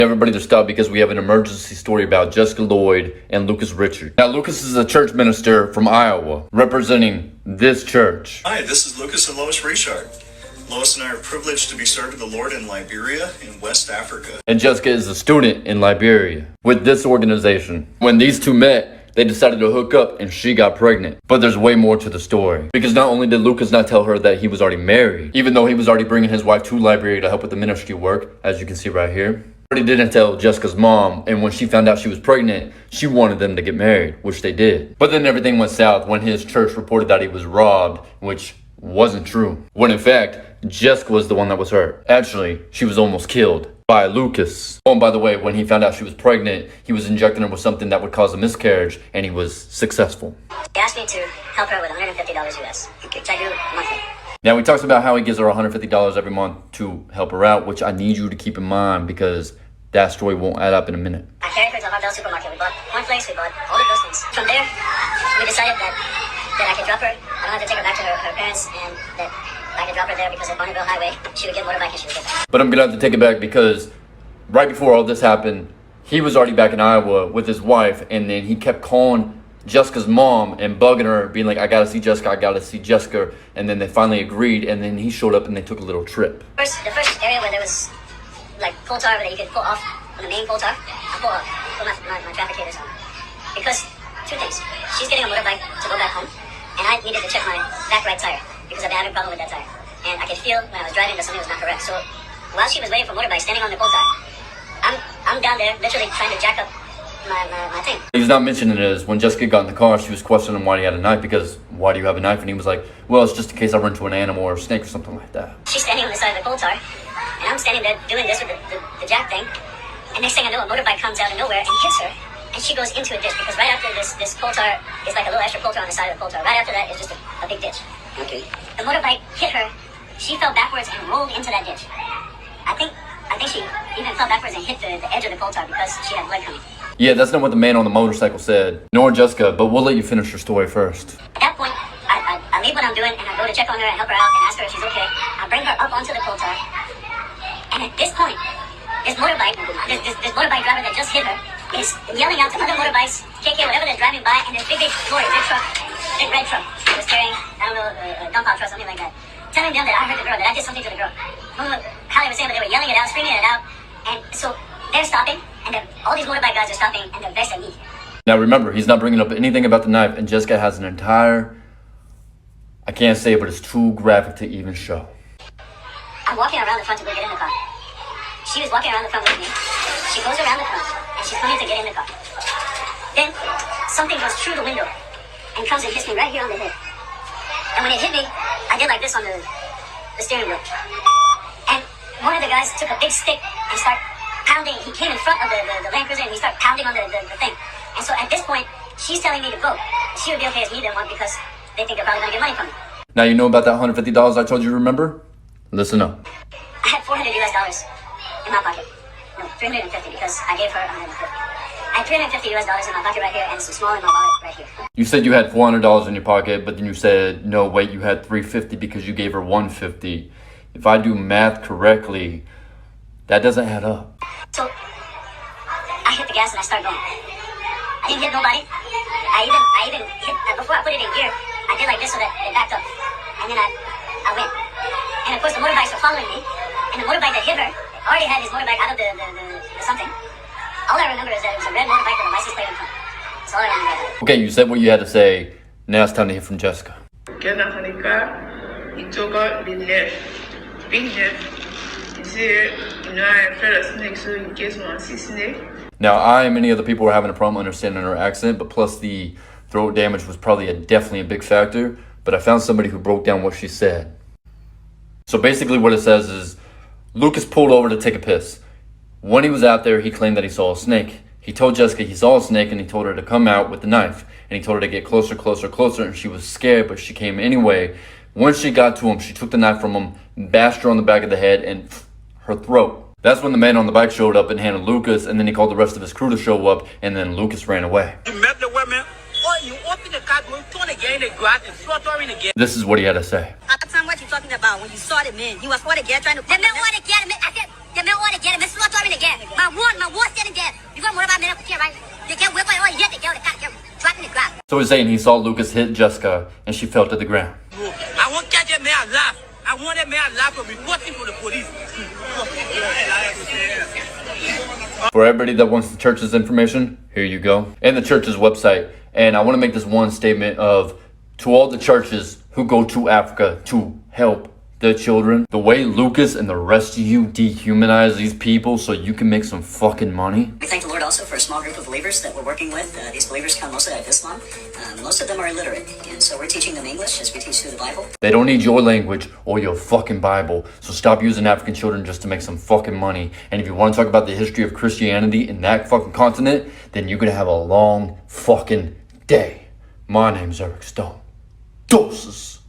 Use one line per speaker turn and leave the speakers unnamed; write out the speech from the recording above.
Everybody to stop because we have an emergency story about Jessica Lloyd and Lucas Richard. Now, Lucas is a church minister from Iowa, representing this church.
Hi, this is Lucas and Lois Richard. Lois and I are privileged to be serving the Lord in Liberia in West Africa.
And Jessica is a student in Liberia with this organization. When these two met, they decided to hook up and she got pregnant. But there's way more to the story. Because not only did Lucas not tell her that he was already married, even though he was already bringing his wife to Liberia to help with the ministry work, as you can see right here. But he didn't tell Jessica's mom, and when she found out she was pregnant, she wanted them to get married, which they did. But then everything went south when his church reported that he was robbed, which wasn't true. When in fact, Jessica was the one that was hurt. Actually, she was almost killed by Lucas. Oh, and by the way, when he found out she was pregnant, he was injecting her with something that would cause a miscarriage, and he was successful.
He asked me to help her with $150 US, which I do monthly.
Now, he talks about how he gives her $150 every month to help her out, which I need you to keep in mind because that story won't add up in a minute.
I carried her to Hardell Supermarket. We bought cornflakes, we bought all of those things. From there, we decided that I could drop her. I don't have to take her back to her parents, and that I could drop her there because at Bonneville Highway, she would get motorbike and she would get back.
But I'm going to have to take it back because right before all this happened, he was already back in Iowa with his wife, and then he kept calling Jessica's mom and bugging her, being like, I gotta see Jessica, and then they finally agreed, and then he showed up and they took a little trip.
The first area where there was like coal tar that you could pull off on the main coal tar, I put my traffic haters on. Because two things, she's getting a motorbike to go back home, and I needed to check my back right tire because I've been having a problem with that tire. And I could feel when I was driving that something was not correct. So while she was waiting for motorbike, standing on the coal tar, I'm down there literally trying to jack up my thing.
He's not mentioning is when Jessica got in the car, she was questioning why he had a knife because why do you have a knife? And he was like, well, it's just in case I run into an animal or a snake or something like that.
She's standing on the side of the coal tar, and I'm standing there doing this with the jack thing. And next thing I know, a motorbike comes out of nowhere and hits her, and she goes into a ditch because right after this coal tar is like a little extra coal tar on the side of the coal tar. Right after that is just a big ditch. Okay. The motorbike hit her. She fell backwards and rolled into that ditch. I think she even fell backwards and hit the edge of the coal tar because she had blood coming.
Yeah, that's not what the man on the motorcycle said. Nor Jessica, but we'll let you finish your story first.
At that point, I leave what I'm doing and I go to check on her and help her out and ask her if she's okay. I bring her up onto the coal tar. And at this point, this motorbike driver that just hit her is yelling out to other motorbikes, KK, whatever that's driving by, and this big lorry, big red truck that was carrying, I don't know, a dump out truck, something like that. Telling them that I hurt the girl, that I did something to the girl. I don't know how they were saying, but they were yelling it out, screaming it out. And so they're stopping, and all these motorbike guys are stopping, and they're vexed at me.
Now remember, he's not bringing up anything about the knife, and Jessica has an entire, I can't say it, but it's too graphic to even show.
I'm walking around the front to go get in the car. She was walking around the front with me. She goes around the front, and she's coming to get in the car. Then something goes through the window and comes and hits me right here on the head. And when it hit me, I did like this on the steering wheel. And one of the guys took a big stick and started pounding. He came in front of the Land Cruiser and he started pounding on the thing. And so at this point, she's telling me to go. She would be okay as me then one because they think they're probably going to get money from me. Now
you know about that $150 I told you to remember? Listen up.
I had $400 US in my pocket. No, 350 because I gave her 150. I had $350 US in my pocket right here and some small in my wallet right here.
You said you had $400 in your pocket, but then you said, no, wait, you had $350 because you gave her $150. If I do math correctly, that doesn't add up.
So, I hit the gas and I started going. I didn't hit nobody. I even hit, before I put it in gear, I did like this so that it backed up. And then I went. And of course the motorbikes were following me. And the motorbike that hit her already had his motorbike out of the something. All I remember is that it was a red motorbike with a license plate in front. That's all I remember.
Okay, you said what you had to say. Now it's time to hear from Jessica.
Get out of the car. He took out the net. Big net. He said, I felt a snake, so in case you want to see snake.
Now, I and many other people were having a problem understanding her accent, but plus the throat damage was probably definitely a big factor. But I found somebody who broke down what she said. So basically what it says is, Lucas pulled over to take a piss. When he was out there, he claimed that he saw a snake. He told Jessica he saw a snake and he told her to come out with the knife. And he told her to get closer, and she was scared, but she came anyway. Once she got to him, she took the knife from him, bashed her on the back of the head and her throat. That's when the man on the bike showed up and handed Lucas, and then he called the rest of his crew to show up, and then Lucas ran away.
You met the women, or you open the car, turn again, they go out and slaughter again.
This is what he had to say.
At the time, what you
talking about when you saw the men. You was what again trying to.
The men want to get him. I said, the men want to get him. It's slaughtering again. My war standing there. You want more about men up here, right? They can't whip on yet. They can't drop in the ground.
So he's saying he saw Lucas hit Jessica and she fell to the ground.
I want to catch that man alive. I want that man alive for reporting to the police.
For everybody that wants the church's information, here you go. And the church's website. And I want to make this one statement to all the churches who go to Africa to help the children. The way Lucas and the rest of you dehumanize these people so you can make some fucking money.
We thank the Lord also for a small group of believers that we're working with. These believers come mostly out of Islam. Most of them are illiterate, and so we're teaching them English as we teach through the Bible.
They don't need your language or your fucking Bible. So stop using African children just to make some fucking money. And if you want to talk about the history of Christianity in that fucking continent, then you're gonna have a long fucking day. My name's Eric Stone. Doses.